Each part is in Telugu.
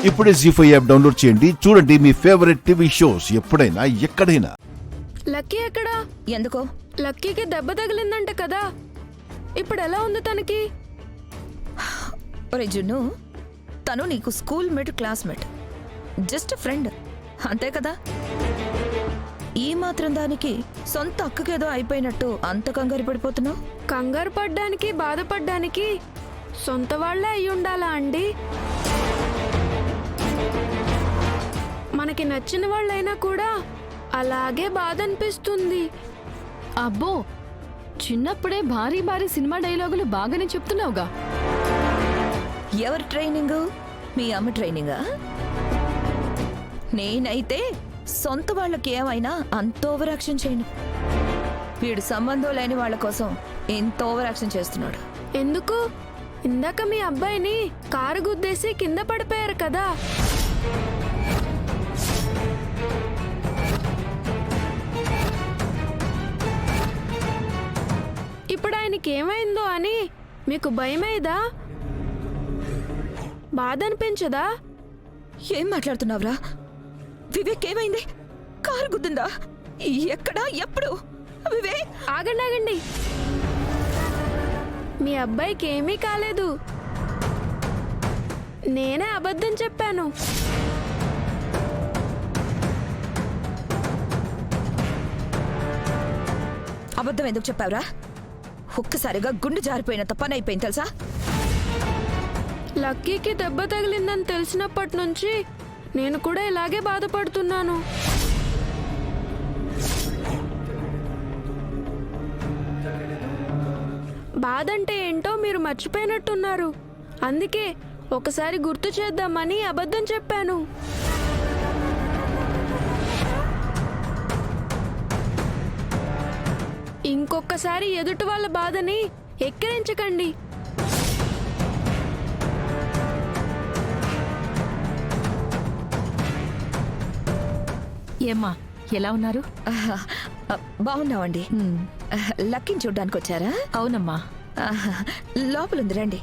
ఇప్పుడే జీ5 యాప్ డౌన్లోడ్ చేయండి. చూడండి మీ ఫేవరెట్ టీవీ షోస్ ఎప్పుడైనా ఎక్కడైనా. లక్కీ ఎక్కడా? ఎందుకో? లక్కీకి దెబ్బ తగిలిందంట కదా, ఇప్పుడు ఎలా ఉంది తనకి? ఒరే జున్ను, తను నీకు school mate, classmate, just friend, అంతే కదా? ఈ మాత్రం దానికి సొంత అక్కకేదో అయిపోయినట్టు అంత కంగారు పడిపోతున్నావు? కంగారు పడ్డానికి బాధపడ్డానికి సొంత వాళ్లే అయ్యుండాలా అండి? మనకి నచ్చిన వాళ్ళైనా కూడా అలాగే బాధ అనిపిస్తుంది. అబ్బో, చిన్నప్పుడే భారీ భారీ సినిమా డైలాగులు బాగానే చెప్తున్నావుగా. ఎవరి ట్రైనింగ్? మీ అమ్మ ట్రైనింగా? నేనైతే సొంత వాళ్ళకి ఏమైనా అంత ఓవర్ యాక్షన్ చేయను. వీడు సంబంధం లేని వాళ్ళ కోసం ఎంత ఓవర్ యాక్షన్ చేస్తున్నాడు. ఎందుకు? ఇందాక మీ అబ్బాయిని కారు గుద్దేసి కింద పడిపోయారు కదా. ఇప్పుడు ఆయనకి ఏమైందో అని మీకు భయమైందా? బాధ అనిపించదా? ఏం మాట్లాడుతున్నావురా? వివేక్ ఏమైంది? కారు గుద్దిందా? ఎక్కడా? ఎప్పుడు? వివేక్, ఆగండి ఆగండి, మీ అబ్బాయికి ఏమీ కాలేదు. నేనే అబద్ధం చెప్పాను. అబద్ధం ఎందుకు చెప్పావురా? ఒక్కసారిగా గుండె జారిపోయినంత పని అయిపోయింది తెలుసా? లక్కీకి దెబ్బ తగిలిందని తెలిసినప్పటి నుంచి నేను కూడా ఇలాగే బాధపడుతున్నాను. బాధ అంటే ఏంటో మీరు మర్చిపోయినట్టున్నారు. అందుకే ఒకసారి గుర్తు చేద్దామని అబద్ధం చెప్పాను. ఇంకొకసారి ఎదుటి వాళ్ళ బాధని ఎక్కిరించకండి. ఏమ్మా, ఎలా ఉన్నారు? బాగున్నావండి. లక్కీని చూడ్డానికి వచ్చారా? అవునమ్మా. లోపలుంది, రండి.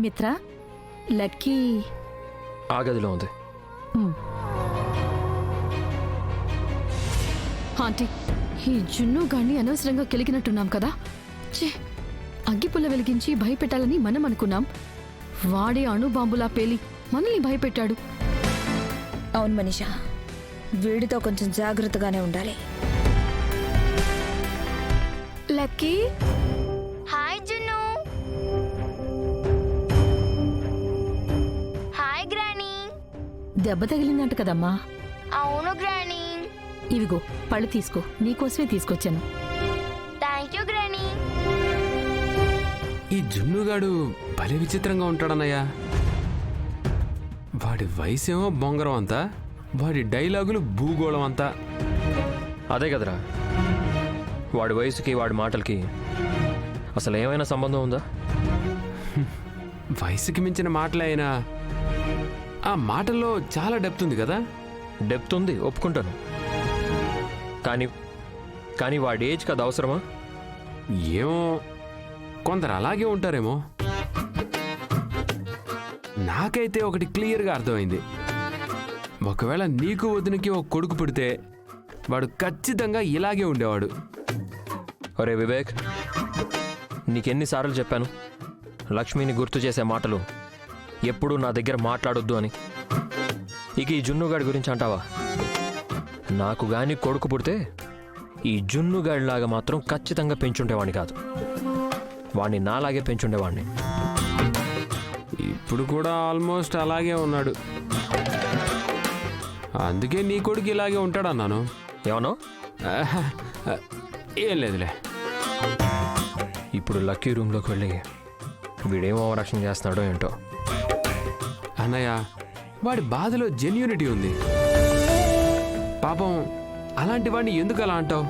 మిత్ర, లక్కీ ఆ గదిలో ఉంది. ఆంటీ, ఈ జున్ను గాన్ని అనవసరంగా కెలికినట్టున్నాం కదా. ఛే, అగ్గిపుల్ల వెలిగించి భయపెట్టాలని మనం అనుకున్నాం. వాడే అణుబాంబులా పేలి మనల్ని భయపెట్టాడు. అవును మనీషా, వీడితో కొంచెం జాగ్రత్తగానే ఉండాలి. లక్కీ, హాయ్ జున్ను. Hi granny. దెబ్బ తగిలిందంట కదమ్మా. అవును గ్రానీ. ఇవిగో పళ్ళు తీసుకో, నీకోసమే తీసుకొచ్చాను. Thank you granny. ఈ జున్నుగాడు భలే విచిత్రంగా ఉంటాడన్నయ్యా. వాడి వయసేమో బొంగరం అంతా, వాడి డైలాగులు భూగోళం అంతా. అదే కదరా, వాడి వయసుకి వాడి మాటలకి అసలు ఏమైనా సంబంధం ఉందా? వయసుకి మించిన మాటలే అయినా ఆ మాటల్లో చాలా డెప్త్ ఉంది కదా. డెప్త్ ఉంది, ఒప్పుకుంటాను. కానీ వాడి ఏజ్కి అది అవసరమా? ఏమో, కొందరు అలాగే ఉంటారేమో. నాకైతే ఒకటి క్లియర్గా అర్థమైంది. ఒకవేళ నీకు వదినకి ఒక కొడుకు పుడితే వాడు ఖచ్చితంగా ఇలాగే ఉండేవాడు. ఒరే వివేక్, నీకెన్నిసార్లు చెప్పాను లక్ష్మిని గుర్తు చేసే మాటలు ఎప్పుడూ నా దగ్గర మాట్లాడొద్దు అని. ఇక ఈ జున్నుగాడి గురించి అంటావా? నాకు గాని కొడుకు పుడితే ఈ జున్నుగాడిలాగా మాత్రం ఖచ్చితంగా పెంచుండేవాడిని కాదు. వాడిని నాలాగే పెంచుండేవాడిని. ఇప్పుడు కూడా ఆల్మోస్ట్ అలాగే ఉన్నాడు. అందుకే నీ కొడుకు ఇలాగే ఉంటాడన్నాను. ఏమన్నా? ఏం లేదులే. ఇప్పుడు లక్కీ రూమ్లోకి వెళ్ళి వీడేం ఓవరాక్షన్ చేస్తున్నాడో ఏంటో. అన్నయ్య, వాడి బాధలో జెన్యూనిటీ ఉంది. పాపం అలాంటి వాడిని ఎందుకు అలా అంటావు?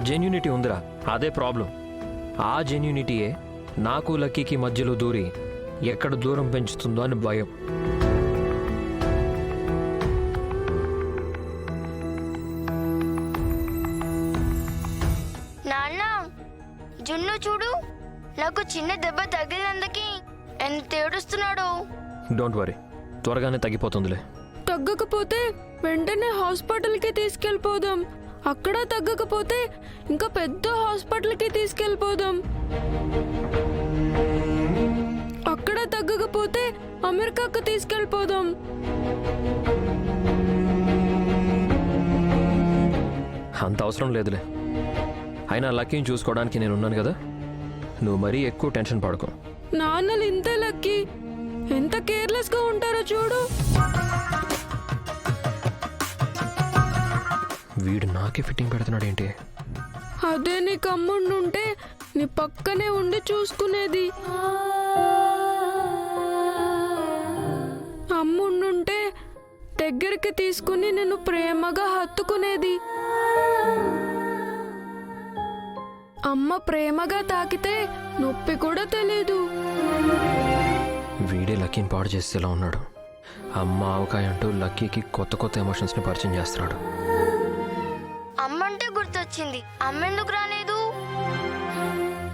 జెన్యూనిటీ ఉందిరా, అదే ప్రాబ్లం. ఆ జెన్యూనిటీయే నాకు లక్కీకి మధ్యలో దూరి ఎక్కడ దూరం పెంచుతుందో అని భయం. ఉన్నాడో చూడు. నాకు చిన్న దెబ్బ తగిలినందుకి ఎంత ఏడుస్తున్నాడో. డోంట్ వరీ, త్వరగానే తగ్గిపోతుందిలే. తగ్గకపోతే వెంటనే హాస్పిటల్కి తీసుకెళ్ళిపోదాం. అక్కడ తగ్గకపోతే ఇంకా పెద్ద హాస్పిటల్కి తీసుకెళ్ళిపోదాం. అక్కడ తగ్గకపోతే అమెరికాకు తీసుకెళ్ళిపోదాం. అంత అవసరం లేదులే. అయినా లక్కీని చూసుకోవడానికి నేను ఉన్నాను కదా, నువ్వు మరీ ఎక్కువ టెన్షన్ పడుకో. నాన్నలు ఇంతే లక్కీ, ఎంత కేర్లెస్గా ఉంటారో చూడు. వీడు నాకే ఫిట్టింగ్ పెడుతున్నాడు ఏంటి? అదే నీకు అమ్ముండుంటే నీ పక్కనే ఉండి చూసుకునేది. అమ్ముండుంటే దగ్గరికి తీసుకుని నిన్ను ప్రేమగా హత్తుకునేది. అమ్మ ప్రేమగా తాకితే నొప్పి కూడా తెలీదు. వీడే లక్కీని పాడు చేసేలా ఉన్నాడు. అమ్మ ఆవకాయ అంటూ లక్కీకి కొత్త కొత్త ఎమోషన్స్ని పరిచయం చేస్తున్నాడు. అమ్మంటే గుర్తొచ్చింది. అమ్మెందుకు రాలేదు?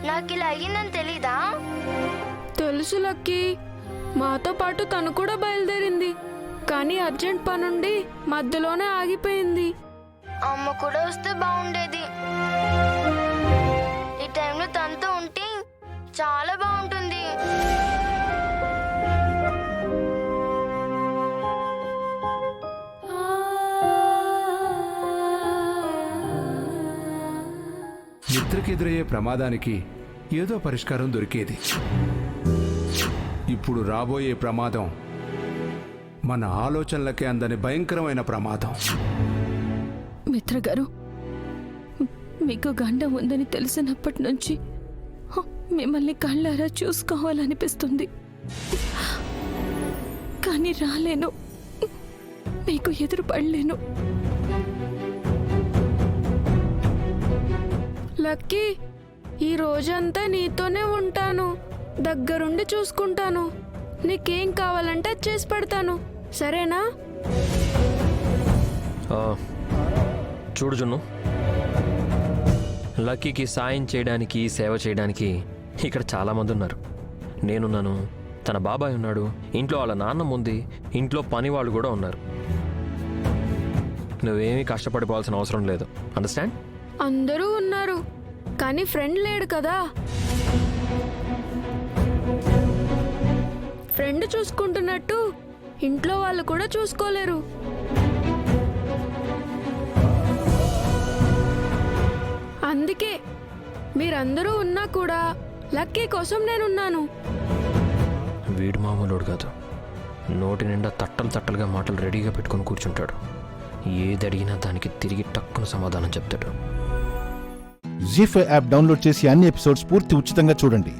నాకు ఇలా అయ్యిందని తెలీదా? తెలుసు లక్కీ, మాతో పాటు తను కూడా బయలుదేరింది. కానీ అర్జెంట్ పనుండి మధ్యలోనే ఆగిపోయింది. అమ్మ కూడా వస్తే బాగుండేది. ఈ టైంలో తనతో ఉంటే చాలా బాగుంటుంది. మిత్రకెదురయ్యే ప్రమాదానికి ఏదో పరిష్కారం దొరికేది. ఇప్పుడు రాబోయే ప్రమాదం మన ఆలోచనలకే అందని భయంకరమైన ప్రమాదం. మిత్ర గారు, మీకు గండం ఉందని తెలిసినప్పటి నుంచి మిమ్మల్ని కళ్ళారా చూసుకోవాలనిపిస్తుంది. కానీ రాలేను, మీకు ఎదురు పడలేను. లక్కీ, ఈ రోజంతా నీతోనే ఉంటాను. దగ్గరుండి చూసుకుంటాను. నీకేం కావాలంటే అది చేసి పెడతాను, సరేనా? చూడు జున్ను, లక్కీకి సాయం చేయడానికి, సేవ చేయడానికి ఇక్కడ చాలామంది ఉన్నారు. నేనున్నాను, తన బాబాయ్ ఉన్నాడు, ఇంట్లో వాళ్ళ నాన్నమ్మ ఉంది, ఇంట్లో పని వాళ్ళు కూడా ఉన్నారు. నువ్వేమీ కష్టపడిపోవాల్సిన అవసరం లేదు. అండర్స్టాండ్? అందరూ ఉన్నారు, కానీ ఫ్రెండ్ లేడు కదా. ఫ్రెండ్ చూసుకుంటున్నట్టు ఇంట్లో వాళ్ళు కూడా చూసుకోలేరు. అందుకే మీరందరూ ఉన్నా కూడా లక్కీ కోసం నేనున్నాను. వీడు మామూలుడు కాదు. నోటి నిండా తట్టలు తట్టలుగా మాటలు రెడీగా పెట్టుకొని కూర్చుంటాడు. ఏది అడిగినా దానికి తిరిగి టక్కున సమాధానం చెప్తాడు. జీ5 యాప్ డౌన్లోడ్ చేసి అన్ని ఎపిసోడ్స్ పూర్తి ఉచితంగా చూడండి.